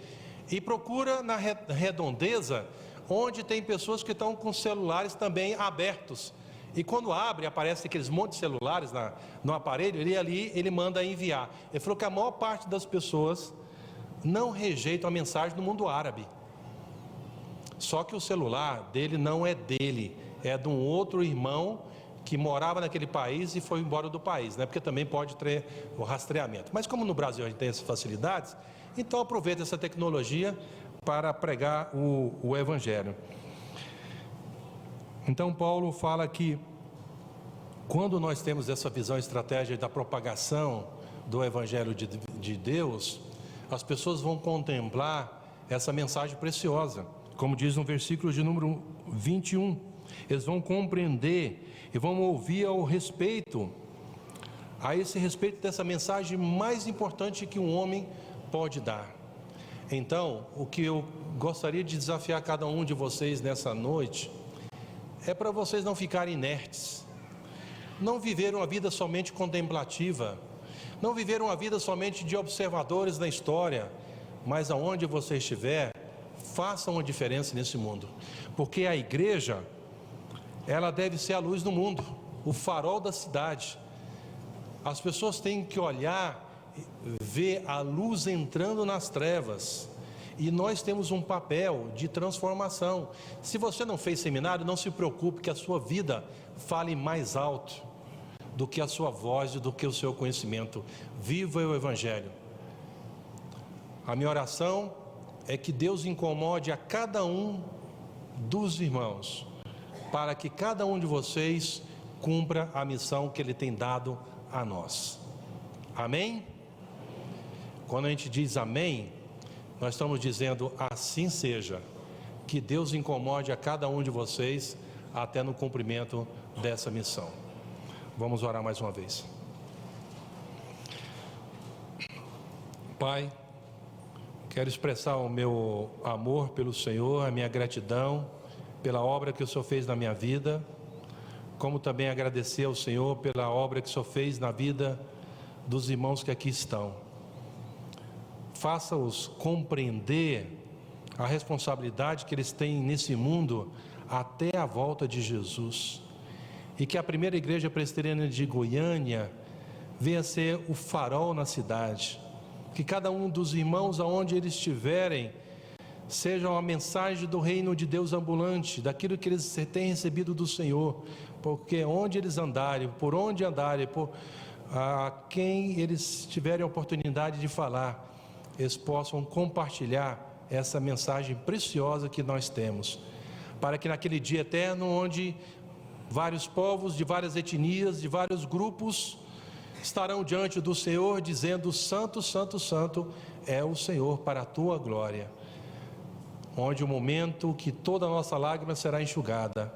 e procura na redondeza onde tem pessoas que estão com celulares também abertos. E quando abre, aparece aqueles montes de celulares no aparelho, ele manda enviar. Ele falou que a maior parte das pessoas não rejeitam a mensagem do mundo árabe. Só que o celular dele não é dele, é de um outro irmão que morava naquele país e foi embora do país, né? Porque também pode ter o rastreamento. Mas como no Brasil a gente tem essas facilidades, então aproveita essa tecnologia para pregar o Evangelho. Então Paulo fala que quando nós temos essa visão estratégica da propagação do Evangelho de Deus, as pessoas vão contemplar essa mensagem preciosa, como diz no versículo de número 21, eles vão compreender e vão ouvir a esse respeito dessa mensagem mais importante que um homem pode dar. Então, o que eu gostaria de desafiar cada um de vocês nessa noite é para vocês não ficarem inertes, não viver uma vida somente contemplativa, não viver uma vida somente de observadores da história, mas aonde você estiver, faça uma diferença nesse mundo, porque a igreja, ela deve ser a luz do mundo, o farol da cidade. As pessoas têm que olhar, ver a luz entrando nas trevas, e nós temos um papel de transformação. Se você não fez seminário, não se preocupe, que a sua vida fale mais alto do que a sua voz e do que o seu conhecimento. Viva o Evangelho. A minha oração é que Deus incomode a cada um dos irmãos, para que cada um de vocês cumpra a missão que Ele tem dado a nós. Amém? Quando a gente diz amém, nós estamos dizendo assim seja, que Deus incomode a cada um de vocês até no cumprimento dessa missão. Vamos orar mais uma vez. Pai, quero expressar o meu amor pelo Senhor, a minha gratidão pela obra que o Senhor fez na minha vida, como também agradecer ao Senhor pela obra que o Senhor fez na vida dos irmãos que aqui estão. Faça-os compreender a responsabilidade que eles têm nesse mundo até a volta de Jesus, e que a primeira igreja presbiteriana de Goiânia venha ser o farol na cidade, que cada um dos irmãos aonde eles estiverem seja uma mensagem do reino de Deus ambulante, daquilo que eles têm recebido do Senhor, porque onde eles andarem, por onde andarem, a quem eles tiverem a oportunidade de falar, eles possam compartilhar essa mensagem preciosa que nós temos, para que naquele dia eterno, onde vários povos, de várias etnias, de vários grupos, estarão diante do Senhor, dizendo: Santo, Santo, Santo é o Senhor, para a tua glória. Onde o momento que toda a nossa lágrima será enxugada,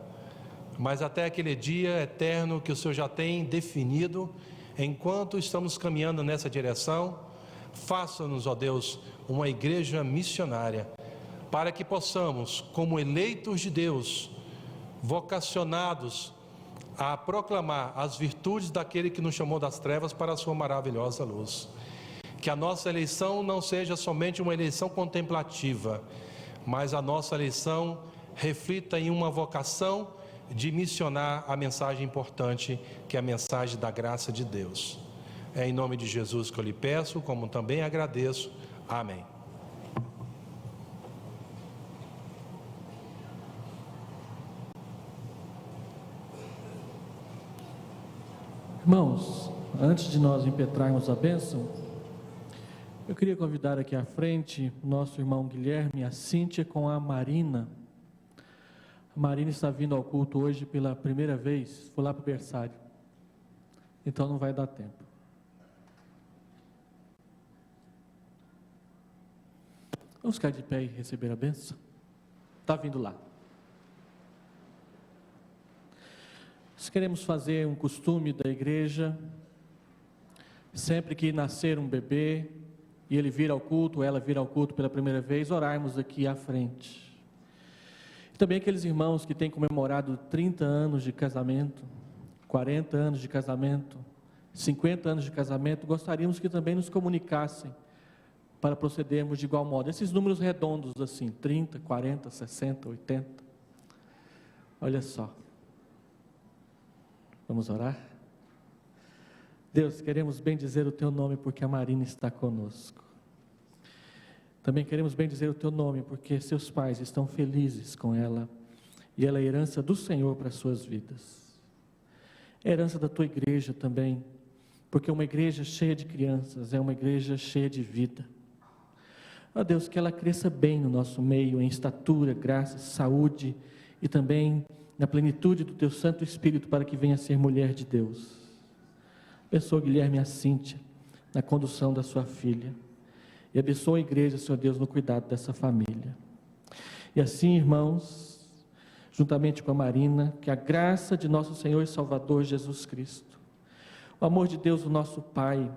mas até aquele dia eterno que o Senhor já tem definido, enquanto estamos caminhando nessa direção, faça-nos, ó Deus, uma igreja missionária, para que possamos, como eleitos de Deus, vocacionados a proclamar as virtudes daquele que nos chamou das trevas para a sua maravilhosa luz. Que a nossa eleição não seja somente uma eleição contemplativa, mas a nossa eleição reflita em uma vocação de missionar a mensagem importante, que é a mensagem da graça de Deus. É em nome de Jesus que eu lhe peço, como também agradeço. Amém. Irmãos, antes de nós impetrarmos a bênção, eu queria convidar aqui à frente o nosso irmão Guilherme, a Cíntia com a Marina. A Marina está vindo ao culto hoje pela primeira vez, foi lá para o berçário, então não vai dar tempo. Vamos ficar de pé e receber a bênção? Está vindo lá. Nós queremos fazer um costume da igreja, sempre que nascer um bebê, e ele vir ao culto, ela vir ao culto pela primeira vez, orarmos aqui à frente. E também aqueles irmãos que têm comemorado 30 anos de casamento, 40 anos de casamento, 50 anos de casamento, gostaríamos que também nos comunicassem, para procedermos de igual modo. Esses números redondos assim, 30, 40, 60, 80, olha só. Vamos orar? Deus, queremos bendizer o Teu nome porque a Marina está conosco. Também queremos bendizer o Teu nome porque seus pais estão felizes com ela e ela é herança do Senhor para as suas vidas. É herança da Tua igreja também, porque uma igreja cheia de crianças é uma igreja cheia de vida. Ó Deus, que ela cresça bem no nosso meio, em estatura, graça, saúde e também na plenitude do Teu Santo Espírito, para que venha a ser mulher de Deus. Abençoa Guilherme e a Cíntia na condução da sua filha, e abençoa a igreja, Senhor Deus, no cuidado dessa família. E assim, irmãos, juntamente com a Marina, que a graça de nosso Senhor e Salvador Jesus Cristo, o amor de Deus, o nosso Pai,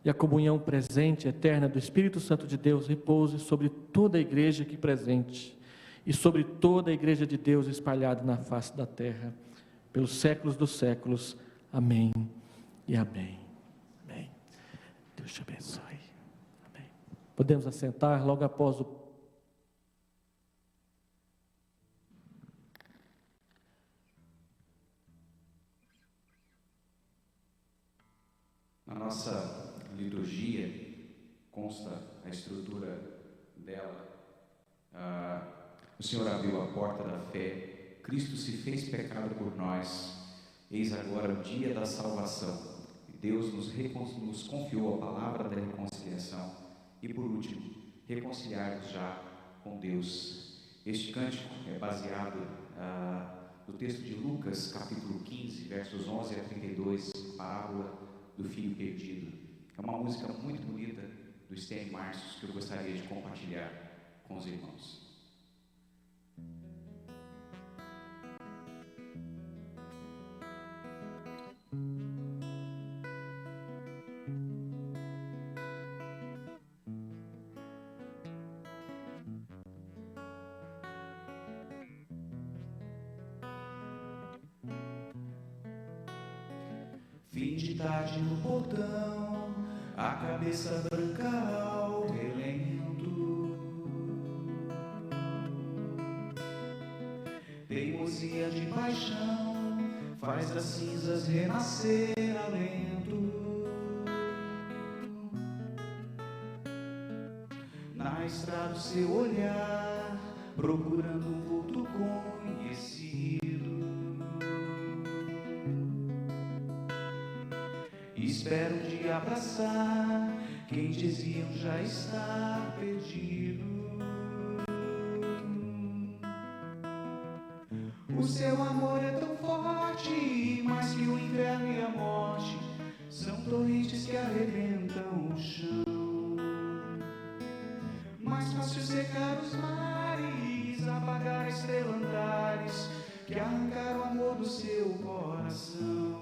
e a comunhão presente, eterna do Espírito Santo de Deus, repouse sobre toda a igreja aqui presente, e sobre toda a igreja de Deus espalhada na face da terra, pelos séculos dos séculos. Amém e amém. Amém. Deus te abençoe. Amém. Podemos assentar logo após o... Na nossa liturgia consta a estrutura dela. O Senhor abriu a porta da fé, Cristo se fez pecado por nós, eis agora o dia da salvação, e Deus nos confiou a palavra da reconciliação, e por último, reconciliar-nos já com Deus. Este cântico é baseado no texto de Lucas, capítulo 15, versos 11 a 32, parábola do filho perdido. É uma música muito bonita do Stênio Marcius, que eu gostaria de compartilhar com os irmãos. Fim de tarde no portão, a cabeça branca ao relento, teimosia de paixão faz as cinzas renascer alento. Na estrada o seu olhar, procurando um vulto conhecido, espero um dia abraçar quem diziam já estar perdido. O seu amor é tão forte, mais que o inferno e a morte, são torrentes que arrebentam o chão. Mais fácil secar os mares, apagar a estrela Antares, que arrancar o amor do seu coração.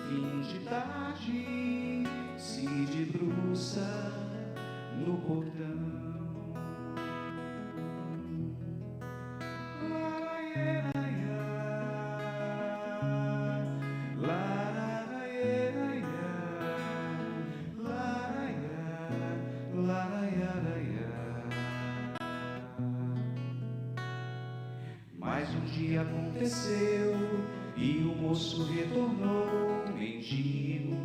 Fim de tarde, se debruça no portão. dia aconteceu e o moço retornou mendigo.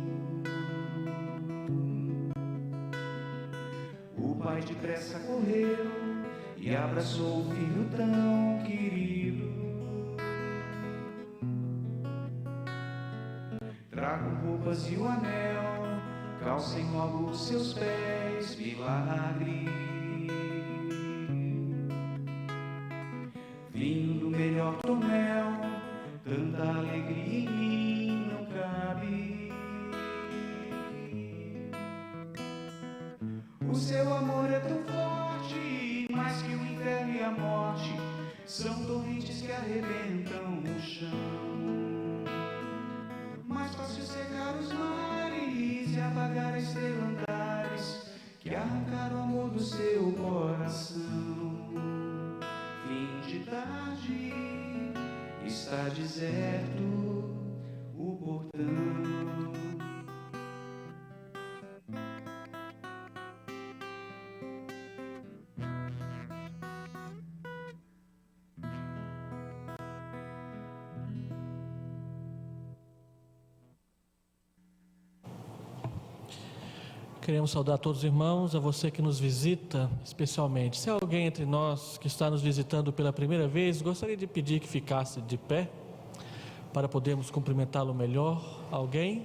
O pai depressa correu e abraçou o filho tão querido. Tragam roupas e o anel, calcem logo os seus pés, milagre. Vinho do melhor tonel, tanta alegria em mim não cabe. O seu amor é tão forte, mais que o inferno e a morte, são torrentes que arrebentam no chão. Mais fácil secar os mares e apagar a estrela Antares, que arrancar o amor do seu coração. Fim de tarde, está deserto o portão. Queremos saudar todos os irmãos, a você que nos visita, especialmente. Se há alguém entre nós que está nos visitando pela primeira vez, gostaria de pedir que ficasse de pé, para podermos cumprimentá-lo melhor. Alguém?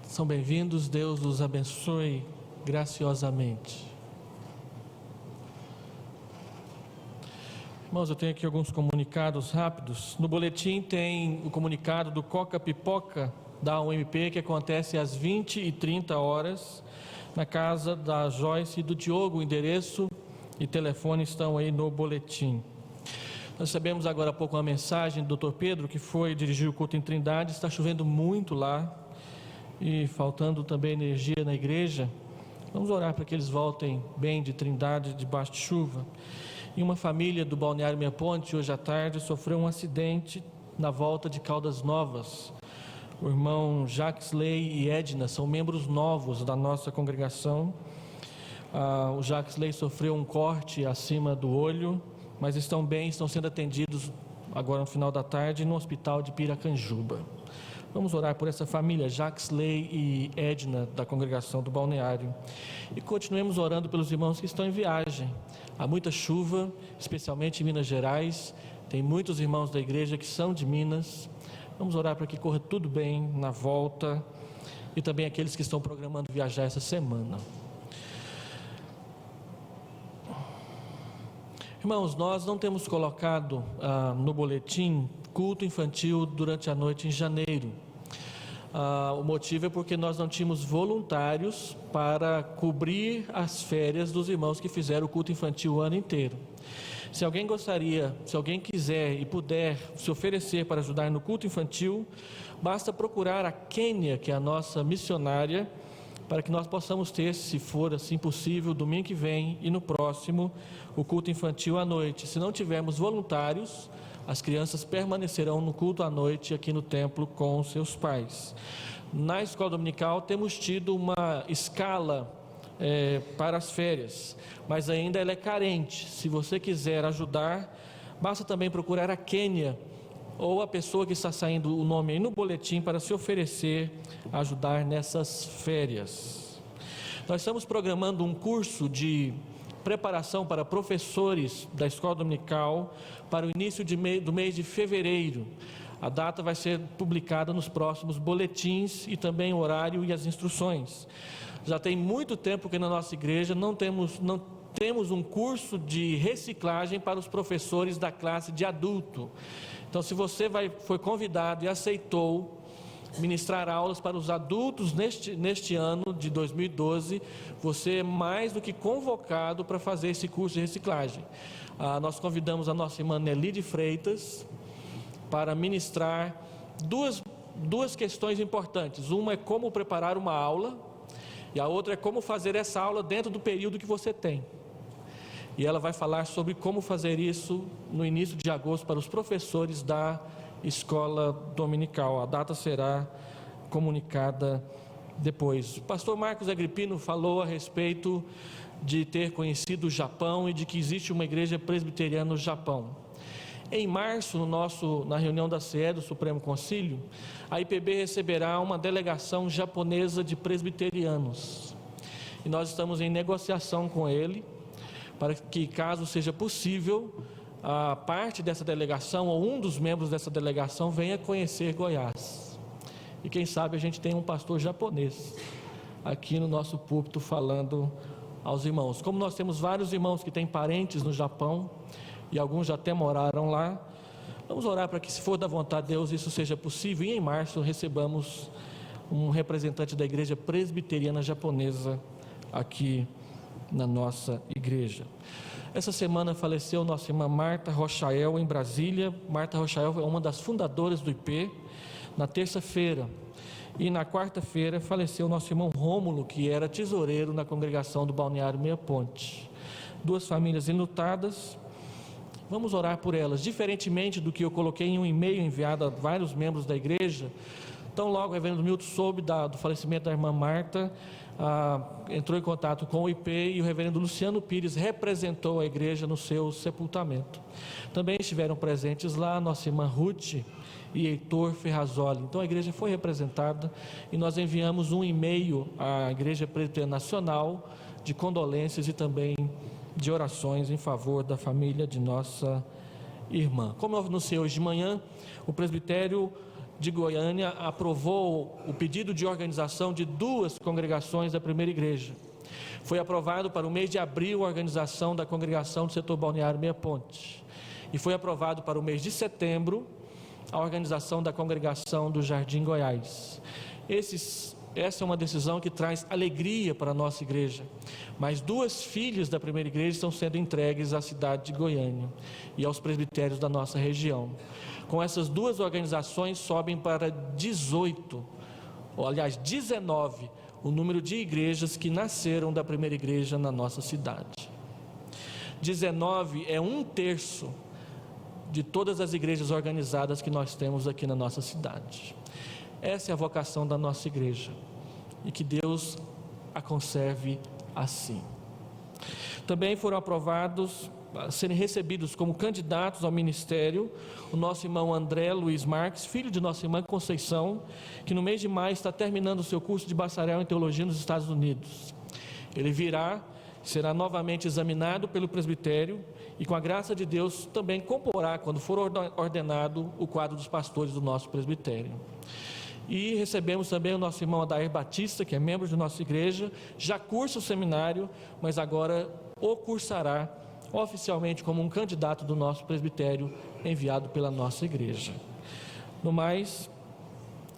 São bem-vindos, Deus os abençoe graciosamente. Irmãos, eu tenho aqui alguns comunicados rápidos. No boletim tem o comunicado do Coca Pipoca da UMP, que acontece às 20h30 na casa da Joyce e do Diogo. O endereço e telefone estão aí no boletim. Nós recebemos agora há pouco uma mensagem do Dr. Pedro, que foi dirigir o culto em Trindade. Está chovendo muito lá e faltando também energia na igreja. Vamos orar para que eles voltem bem de Trindade, debaixo de chuva. E uma família do Balneário Meia Ponte, hoje à tarde, sofreu um acidente na volta de Caldas Novas. O irmão Jacques Ley e Edna são membros novos da nossa congregação. O Jacques Ley sofreu um corte acima do olho, mas estão bem, estão sendo atendidos agora no final da tarde no hospital de Piracanjuba. Vamos orar por essa família, Jacques Ley e Edna, da congregação do Balneário. E continuemos orando pelos irmãos que estão em viagem. Há muita chuva, especialmente em Minas Gerais. Tem muitos irmãos da igreja que são de Minas. Vamos orar para que corra tudo bem na volta. E também aqueles que estão programando viajar essa semana. Irmãos, nós não temos colocado no boletim culto infantil durante a noite em janeiro. O motivo é porque nós não tínhamos voluntários para cobrir as férias dos irmãos que fizeram o culto infantil o ano inteiro. Se alguém quiser e puder se oferecer para ajudar no culto infantil, basta procurar a Kênia, que é a nossa missionária, para que nós possamos ter, se for assim possível, domingo que vem e no próximo, o culto infantil à noite. Se não tivermos voluntários, as crianças permanecerão no culto à noite aqui no templo com os seus pais. Na escola dominical temos tido uma escala para as férias, mas ainda ela é carente. Se você quiser ajudar, basta também procurar a Kênia ou a pessoa que está saindo o nome aí no boletim para se oferecer a ajudar nessas férias. Nós estamos programando um curso de preparação para professores da escola dominical para o início do mês de fevereiro. A data vai ser publicada nos próximos boletins e também o horário e as instruções. Já tem muito tempo que na nossa igreja não temos um curso de reciclagem para os professores da classe de adulto. Então, se você foi convidado e aceitou ministrar aulas para os adultos neste ano de 2012, você é mais do que convocado para fazer esse curso de reciclagem. Nós convidamos a nossa irmã Nelly de Freitas para ministrar duas questões importantes. Uma é como preparar uma aula e a outra é como fazer essa aula dentro do período que você tem. E ela vai falar sobre como fazer isso no início de agosto para os professores da escola dominical. A data será comunicada depois. O pastor Marcos Agripino falou a respeito de ter conhecido o Japão e de que existe uma igreja presbiteriana no Japão. Em março, na reunião da CE, do Supremo Concílio, a IPB receberá uma delegação japonesa de presbiterianos. E nós estamos em negociação com ele, para que, caso seja possível, a parte dessa delegação, ou um dos membros dessa delegação, venha conhecer Goiás. E quem sabe a gente tem um pastor japonês aqui no nosso púlpito falando aos irmãos. Como nós temos vários irmãos que têm parentes no Japão, e alguns já até moraram lá, vamos orar para que, se for da vontade de Deus, isso seja possível, e em março recebamos um representante da igreja presbiteriana japonesa aqui na nossa igreja. Essa semana faleceu nossa irmã Marta Rochael, em Brasília. Marta Rochael é uma das fundadoras do IP. Na terça-feira e na quarta-feira faleceu nosso irmão Rômulo, que era tesoureiro na congregação do Balneário Meia Ponte. Duas famílias enlutadas. Vamos orar por elas. Diferentemente do que eu coloquei em um e-mail enviado a vários membros da igreja, tão logo o reverendo Milton soube do falecimento da irmã Marta, entrou em contato com o IP, e o reverendo Luciano Pires representou a igreja no seu sepultamento. Também estiveram presentes lá nossa irmã Ruth e Heitor Ferrazoli. Então a igreja foi representada, e nós enviamos um e-mail à Igreja Presbiteriana Nacional de condolências e também de orações em favor da família de nossa irmã. Como eu anunciei hoje de manhã, o presbitério de Goiânia aprovou o pedido de organização de duas congregações da primeira igreja. Foi aprovado para o mês de abril a organização da congregação do setor Balneário Meia Ponte, e foi aprovado para o mês de setembro a organização da congregação do Jardim Goiás. Essa é uma decisão que traz alegria para a nossa igreja, mas duas filhas da primeira igreja estão sendo entregues à cidade de Goiânia e aos presbitérios da nossa região. Com essas duas organizações sobem para 19 o número de igrejas que nasceram da primeira igreja na nossa cidade. 19 é 1/3 de todas as igrejas organizadas que nós temos aqui na nossa cidade. Essa é a vocação da nossa igreja, e que Deus a conserve assim. Também foram aprovados, serem recebidos como candidatos ao ministério, o nosso irmão André Luiz Marques, filho de nossa irmã Conceição, que no mês de maio está terminando o seu curso de bacharel em teologia nos Estados Unidos. Ele será novamente examinado pelo presbitério, e com a graça de Deus também comporá, quando for ordenado, o quadro dos pastores do nosso presbitério. E recebemos também o nosso irmão Adair Batista, que é membro de nossa igreja, já cursa o seminário, mas agora o cursará oficialmente como um candidato do nosso presbitério enviado pela nossa igreja. No mais,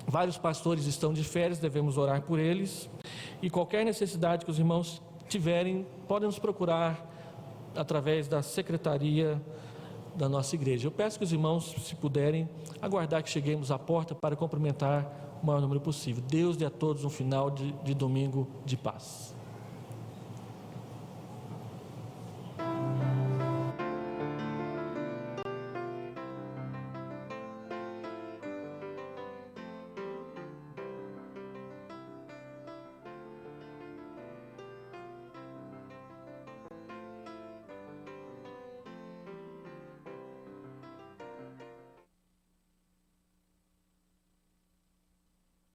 vários pastores estão de férias, devemos orar por eles, e qualquer necessidade que os irmãos tiverem, podem nos procurar através da secretaria da nossa igreja. Eu peço que os irmãos, se puderem, aguardar que cheguemos à porta para cumprimentar o maior número possível. Deus dê a todos um final de domingo de paz.